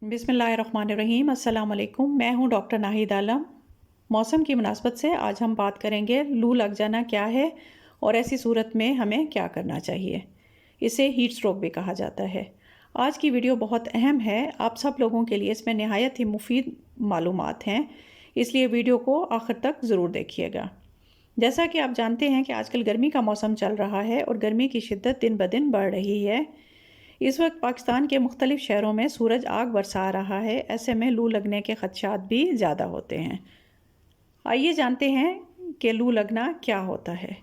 बिस्मिल्लाहिर्रहमानिर्रहीम। अस्सलाम वालेकुम। मैं हूं डॉक्टर नाहिद आलम। मौसम की मुनासबत से आज हम बात करेंगे लू लग जाना क्या है और ऐसी सूरत में हमें क्या करना चाहिए। इसे हीट स्ट्रोक भी कहा जाता है। आज की वीडियो बहुत अहम है, आप सब लोगों के लिए इसमें नहायत ही मुफीद मालूमात हैं, इसलिए वीडियो को आखिर तक ज़रूर देखिएगा। जैसा कि आप जानते हैं कि आजकल गर्मी का मौसम चल रहा है और गर्मी की शिद्दत दिन ब दिन बढ़ रही है। इस वक्त पाकिस्तान के मुख्तलिफ शहरों में सूरज आग बरसा रहा है, ऐसे में लू लगने के खदशात भी ज़्यादा होते हैं। आइए जानते हैं कि लू लगना क्या होता है।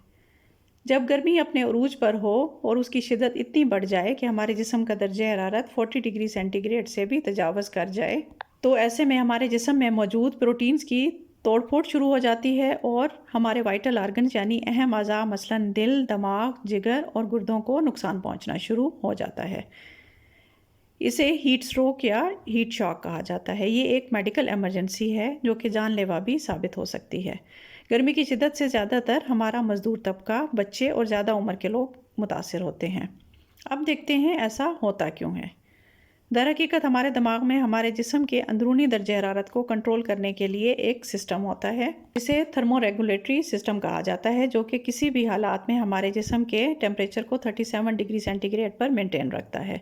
जब गर्मी अपने उरूज पर हो और उसकी शिद्दत इतनी बढ़ जाए कि हमारे जिस्म का दर्जा हरारत 40 डिग्री सेंटीग्रेड से भी तजावज़ कर जाए, तो ऐसे में हमारे जिस्म में मौजूद प्रोटीन्स की तोड़फोड़ शुरू हो जाती है और हमारे वाइटल आर्गन यानी अहम अज़ा मसलन दिल, दिमाग, जिगर और गुर्दों को नुकसान पहुंचना शुरू हो जाता है। इसे हीट स्ट्रोक या हीट शॉक कहा जाता है। ये एक मेडिकल इमरजेंसी है जो कि जानलेवा भी साबित हो सकती है। गर्मी की शिद्दत से ज़्यादातर हमारा मजदूर तबका, बच्चे और ज़्यादा उम्र के लोग मुतासिर होते हैं। अब देखते हैं ऐसा होता क्यों है। दरहकीकत हमारे दिमाग में हमारे जिस्म के अंदरूनी दर्जे हरारत को कंट्रोल करने के लिए एक सिस्टम होता है, इसे थर्मोरेगुलेटरी सिस्टम कहा जाता है, जो कि किसी भी हालात में हमारे जिस्म के टेम्परेचर को 37 डिग्री सेंटीग्रेड पर मेंटेन रखता है।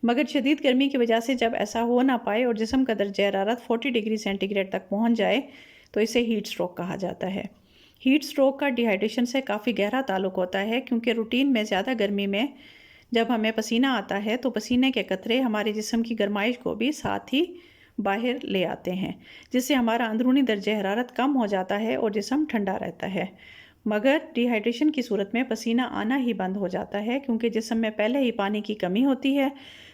मगर शदीद गर्मी की वजह से जब ऐसा हो ना पाए और जिस्म का दर्जा हरारत 40 डिग्री सेंटीग्रेड तक पहुंच जाए तो इसे हीट स्ट्रोक कहा जाता है। हीट स्ट्रोक का डिहाइड्रेशन से काफ़ी गहरा ताल्लुक होता है, क्योंकि रूटीन में ज़्यादा गर्मी में जब हमें पसीना आता है तो पसीने के कतरे हमारे जिस्म की गर्माइश को भी साथ ही बाहर ले आते हैं, जिससे हमारा अंदरूनी दर्जे हरारत कम हो जाता है और जिस्म ठंडा रहता है। मगर डिहाइड्रेशन की सूरत में पसीना आना ही बंद हो जाता है, क्योंकि जिस्म में पहले ही पानी की कमी होती है,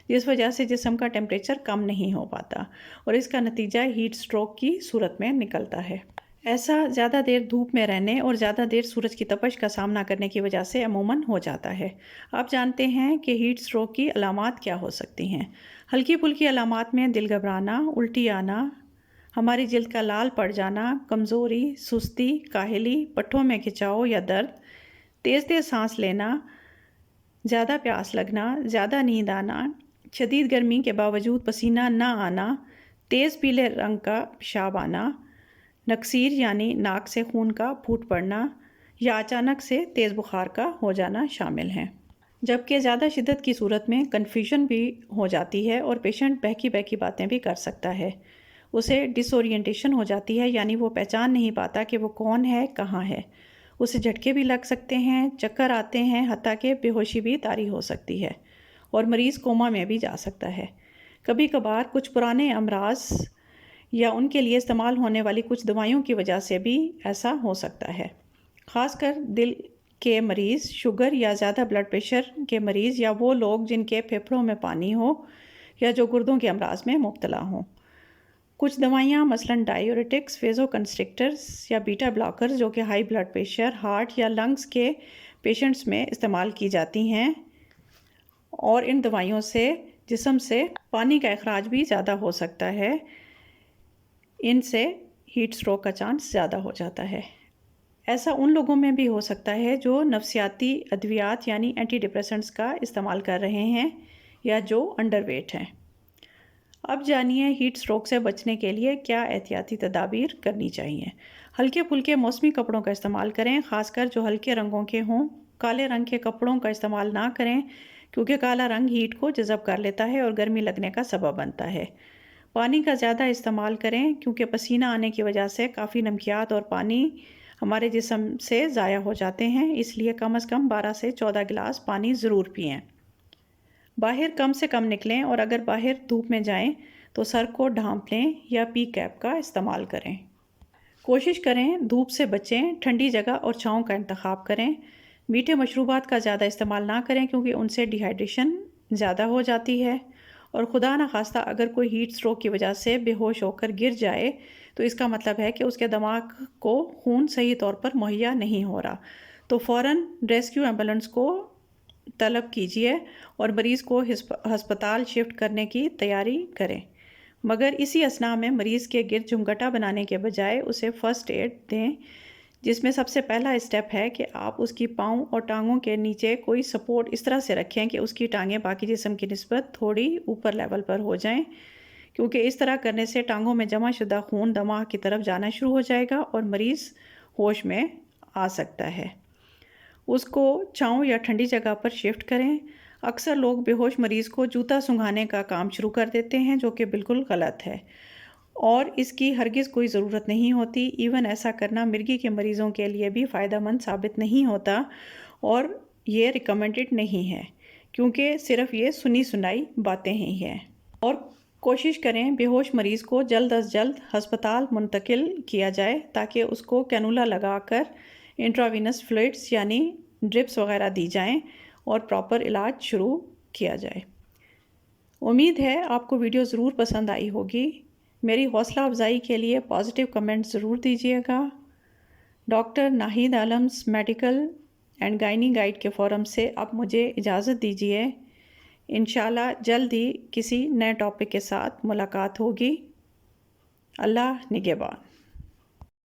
जिस वजह से जिस्म का टेम्परेचर कम नहीं हो पाता और इसका नतीजा हीट स्ट्रोक की सूरत में निकलता है। ऐसा ज़्यादा देर धूप में रहने और ज़्यादा देर सूरज की तपश का सामना करने की वजह से अमूमन हो जाता है। आप जानते हैं कि हीट स्ट्रोक की अलामात क्या हो सकती हैं। हल्की फुल्की अलामात में दिल घबराना, उल्टी आना, हमारी जिल्द का लाल पड़ जाना, कमज़ोरी, सुस्ती, काहली, पट्ठों में खिंचाव या दर्द, तेज़ तेज़ सांस लेना, ज़्यादा प्यास लगना, ज़्यादा नींद आना, शदीद गर्मी के बावजूद पसीना ना आना, तेज़ पीले रंग का पेशाब आना, नक्सीर यानी नाक से खून का फूट पड़ना या अचानक से तेज़ बुखार का हो जाना शामिल हैं। जबकि ज़्यादा शिद्दत की सूरत में कन्फ्यूजन भी हो जाती है और पेशेंट बहकी बहकी बातें भी कर सकता है। उसे डिसोरिएंटेशन हो जाती है, यानी वो पहचान नहीं पाता कि वो कौन है, कहाँ है। उसे झटके भी लग सकते हैं, चक्कर आते हैं, हत्ता कि बेहोशी भी तारी हो सकती है और मरीज़ कोमा में भी जा सकता है। कभी कभार कुछ पुराने अमराज या उनके लिए इस्तेमाल होने वाली कुछ दवाइयों की वजह से भी ऐसा हो सकता है। ख़ासकर दिल के मरीज़, शुगर या ज़्यादा ब्लड प्रेशर के मरीज़ या वो लोग जिनके फेफड़ों में पानी हो या जो गुर्दों के अमराज में मुब्तला हों। कुछ दवाइयाँ मसलन डायूरेटिक्स, वेज़ोकंस्ट्रिक्टर्स या बीटा ब्लॉकर्स, जो कि हाई ब्लड प्रेशर, हार्ट या लंग्स के पेशेंट्स में इस्तेमाल की जाती हैं और इन दवाइयों से जिस्म से पानी का अखराज भी ज़्यादा हो सकता है। इनसे हीट स्ट्रोक का चांस ज़्यादा हो जाता है। ऐसा उन लोगों में भी हो सकता है जो नफ्सियाती अद्वियात यानी एंटी डिप्रेसेंट्स का इस्तेमाल कर रहे हैं या जो अंडरवेट हैं। अब जानिए हीट स्ट्रोक से बचने के लिए क्या एहतियाती तदाबीर करनी चाहिए। हल्के फुल्के मौसमी कपड़ों का इस्तेमाल करें, ख़ासकर जो हल्के रंगों के हों। काले रंग के कपड़ों का इस्तेमाल ना करें, क्योंकि काला रंग हीट को जज़ब कर लेता है और गर्मी लगने का सबब बनता है। पानी का ज़्यादा इस्तेमाल करें, क्योंकि पसीना आने की वजह से काफ़ी नमकियात और पानी हमारे जिस्म से ज़ाया हो जाते हैं, इसलिए कम से कम 12 से 14 गिलास पानी ज़रूर पिएं। बाहर कम से कम निकलें और अगर बाहर धूप में जाएं तो सर को ढांप लें या पी कैप का इस्तेमाल करें। कोशिश करें धूप से बचें, ठंडी जगह और छांव का इंतखाब करें। मीठे मशरूबात का ज़्यादा इस्तेमाल ना करें, क्योंकि उनसे डिहाइड्रेशन ज़्यादा हो जाती है और खुदा न खास्ता अगर कोई हीट स्ट्रोक की वजह से बेहोश होकर गिर जाए तो इसका मतलब है कि उसके दिमाग को खून सही तौर पर मुहैया नहीं हो रहा। तो फ़ौरन रेस्क्यू एम्बुलेंस को तलब कीजिए और मरीज़ को हस्पताल शिफ्ट करने की तैयारी करें। मगर इसी असना में मरीज़ के गिर्द झुमगटा बनाने के बजाय उसे फ़र्स्ट एड दें, जिसमें सबसे पहला स्टेप है कि आप उसकी पाँव और टांगों के नीचे कोई सपोर्ट इस तरह से रखें कि उसकी टांगें बाकी जिस्म की निस्बत थोड़ी ऊपर लेवल पर हो जाएं। کیونکہ اس طرح کرنے سے ٹانگوں میں جمع شدہ خون دماغ کی طرف جانا شروع ہو جائے گا اور مریض ہوش میں آ سکتا ہے۔ اس کو چھاؤں یا ٹھنڈی جگہ پر شفٹ کریں۔ اکثر لوگ بے ہوش مریض کو جوتا سنگھانے کا کام شروع کر دیتے ہیں، جو کہ بالکل غلط ہے اور اس کی ہرگز کوئی ضرورت نہیں ہوتی۔ ایون ایسا کرنا مرگی کے مریضوں کے لیے بھی فائدہ مند ثابت نہیں ہوتا اور یہ ریکمینڈڈ نہیں ہے، کیونکہ صرف یہ سنی سنائی باتیں ہی ہیں۔ اور کوشش کریں بے ہوش مریض کو جلد از جلد ہسپتال منتقل کیا جائے تاکہ اس کو کینولا لگا کر انٹراوینس فلوئڈز یعنی ڈرپس وغیرہ دی جائیں اور پراپر علاج شروع کیا جائے۔ امید ہے آپ کو ویڈیو ضرور پسند آئی ہوگی۔ میری حوصلہ افزائی کے لیے پازیٹیو کمنٹ ضرور دیجیے گا۔ Doctor Naheed Alam's medical and gynae guide کے فورم سے اب مجھے اجازت دیجیے۔ انشاءاللہ جلد ہی کسی نئے ٹاپک کے ساتھ ملاقات ہوگی۔ اللہ نگہبان۔